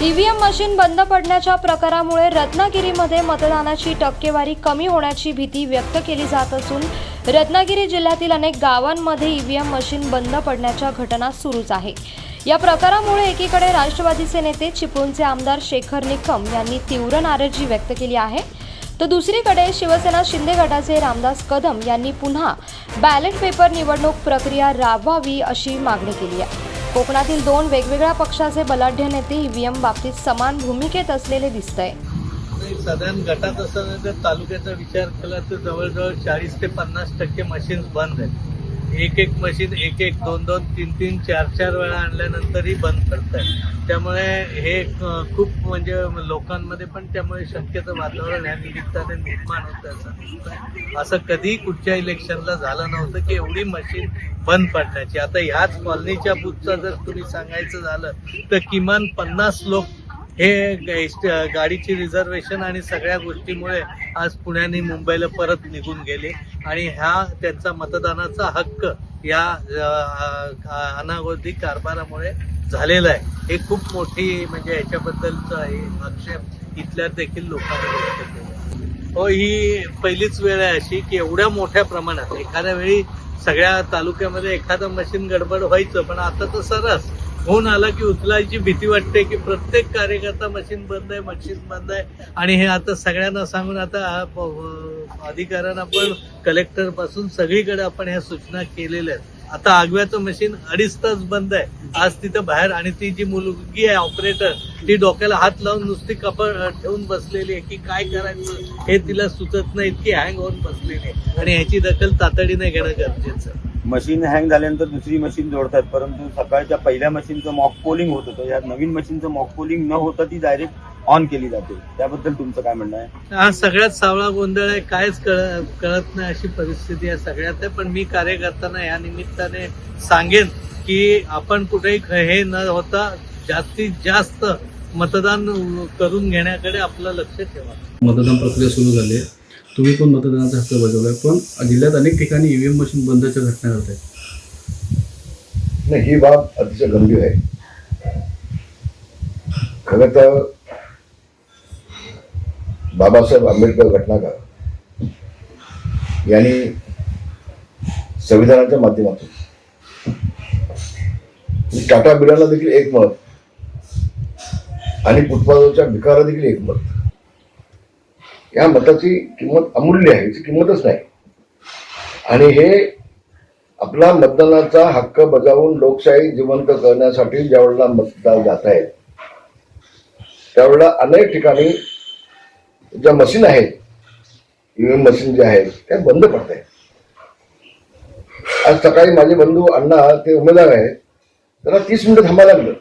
EVM machine बंद पडण्याच्या प्रकारामुळे रत्नागिरीमध्ये मतदानाची टक्केवारी कमी होण्याची भीती व्यक्त केली जात असून रत्नागिरी जिल्ह्यातील अनेक गावांमध्ये ईव्हीएम मशीन बंद पडण्याच्या घटना सुरूच आहे। या प्रकारामुळे एकीकडे राष्ट्रवादीचे नेते चिपळूणचे आमदार शेखर निकम यांनी तीव्र नाराजी व्यक्त केली आहे, तर दुसरीकडे शिवसेना शिंदे गटाचे रामदास कदम यांनी पुन्हा बॅलेट पेपर निवडणूक प्रक्रिया राबवावी अशी मागणी केली आहे। कोकणातील दोन वेगवेगळ्या पक्षाचे बलाढ्य नेते ईव्हीएम बाबतीत समान भूमिकेत असलेले दिसतंय। साधारण गटात असताना जर तालुक्याचा विचार केला तर जवळजवळ 40 ते 50% मशीन्स बंद आहेत। एक मशीन एक दोन तीन चार वेळा आणल्यानंतरही बंद करतायत। त्यामुळे हे खूप म्हणजे लोकांमध्ये पण त्यामुळे शक्यतो वातावरण या निमित्ताने निर्माण होतं। असं कधी कुठच्या इलेक्शनला झालं नव्हतं की एवढी मशीन बंद पडण्याची। आता ह्याच कॉलनीच्या बूथचं जर तुम्ही सांगायचं झालं तर किमान 50 लोक हे गाडीची रिझर्वेशन आणि सगळ्या गोष्टीमुळे आज पुण्याने मुंबईला परत निघून गेले आणि हा त्यांचा मतदानाचा हक्क या अनागोदी कारभारामुळे झालेला आहे। हे खूप मोठी म्हणजे याच्याबद्दलचा हे आक्षेप इथल्या देखील लोकांनी व्यक्त केला। हो, ही पहिलीच वेळ आहे अशी की एवढ्या मोठ्या प्रमाणात एखाद्या वेळी सगळ्या तालुक्यामध्ये एखादं मशीन गडबड व्हायचं, पण आता तर सरस होऊन आला की उचलायची भीती वाटते की प्रत्येक कार्यकर्ता मशीन बंद आहे आणि हे आता सगळ्यांना सांगून आता अधिकाऱ्यांना पण कलेक्टर पासून सगळीकडे आपण ह्या सूचना केलेल्या आहेत। आता आगव्याचं मशीन 2.5 तास बंद आहे आज तिथं बाहेर, आणि ती जी मुलगी आहे ऑपरेटर ती डोक्याला हात लावून नुसती कपाळ ठेवून बसलेली आहे की काय करायचं हे तिला सुचत नाही, इतकी हँग होऊन बसलेली आहे आणि ह्याची दखल तातडीने घेणं गरजेचं आहे। मशीन हँग झाल्यानंतर दुसरी मशीन जोडतात, परंतु सकाळच्या पहिल्या मशीनचं मॉक पोलिंग होत होतं, या नवीन मशीनचं मॉक पोलिंग न होता ती डायरेक्ट ऑन केली जाते। त्याबद्दल तुमचं काय म्हणणं आहे? हा सगळ्यात सावळा गोंधळ आहे, कायच कळत नाही अशी परिस्थिती आहे सगळ्यात आहे। पण मी कार्यकर्त्यांना या निमित्ताने सांगेन की आपण कुठेही हे न होता जास्तीत जास्त मतदान करून घेण्याकडे आपलं लक्ष ठेवा। मतदान प्रक्रिया सुरू झाली आहे, तुम्ही पण मतदानाचा हक्क बजावलाय, पण जिल्ह्यात अनेक ठिकाणी ईव्हीएम मशीन बंदच्या घटना घडत आहेत। नाही, ही बाब अतिशय गंभीर आहे। खरं तर बाबासाहेब आंबेडकर घटनाकार यांनी संविधानाच्या माध्यमातून टाटा बिर्लाला देखील एक मत आणि फुटपाथवरच्या भिकाराला देखील एक मत, या मताची किंमत अमूल्य आहे, याची किंमतच नाही। आणि हे आपला मतदानाचा हक्क बजावून लोकशाही जिवंत करण्यासाठी ज्यावेळेला मतदान जात आहेत त्यावेळेला अनेक ठिकाणी ज्या मशीन आहेत, ईव्हीएम मशीन ज्या आहेत त्या बंद पडत आहेत। आज सकाळी माझे बंधू अण्णा ते उमेदवार आहेत, त्यांना 30 मिनिटं थांबायला लागलं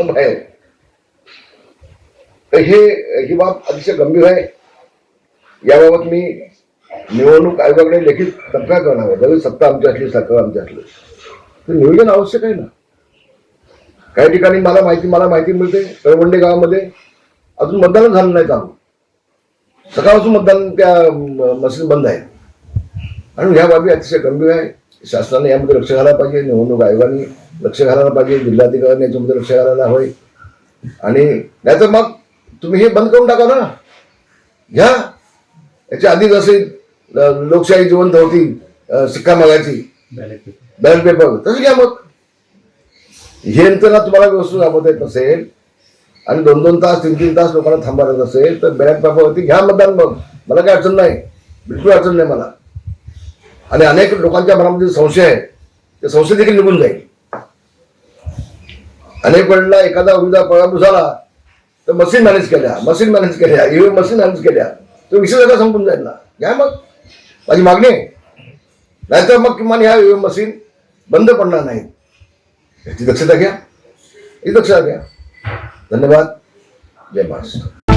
बाहेर। तर ही बाब अतिशय गंभीर आहे। याबाबत मी निवडणूक आयोगाकडे लेखित तक्रार करणार आहे। जरी सत्ता आमची असली, सरकार आमचं असलं तर नियोजन आवश्यक आहे ना। काही ठिकाणी मला माहिती मिळते कळवंडे गावामध्ये अजून मतदान झालं नाही चालू, सकाळपासून मतदान त्या मशीन बंद आहे आणि ह्या बाबी अतिशय गंभीर आहे। शासनाने यामध्ये लक्ष घालायला पाहिजे, निवडणूक आयोगाने लक्ष घालायला पाहिजे, जिल्हाधिकाऱ्यांनी याच्यामध्ये लक्ष घालायला हवंय। आणि नाहीतर मग तुम्ही हे बंद करून टाका ना, घ्या। याच्या आधी जसे लोकशाही जिवंत होती, शिक्का मागायची बॅलेट पेपर, तसं घ्या। मग हे ना तुम्हाला व्यवस्थित राबवता येत नसेल आणि 2-2 तास 3-3 तास लोकांना थांबायला असेल तर बॅलेट पेपरवरती घ्या मतदान। मग मला काय अडचण नाही, बिलकुल अडचण नाही मला। आणि अनेक लोकांच्या मनामध्ये संशय आहे, ते संशय देखील निघून जाईल। अनेक वेळेला एखादा उमेदवार पराभूत झाला तर मशीन मॅनेज केल्या, ईव्हीएम मशीन मॅनेज केल्या, तो विषय सगळा संपून जाईल ना। घ्या मग, माझी मागणी आहे। नाहीतर मग किमान ह्या ईव्हीएम मशीन बंद पडणार नाही, याची दक्षता घ्या, ही दक्षता घ्या। धन्यवाद। जय महाराष्ट्र।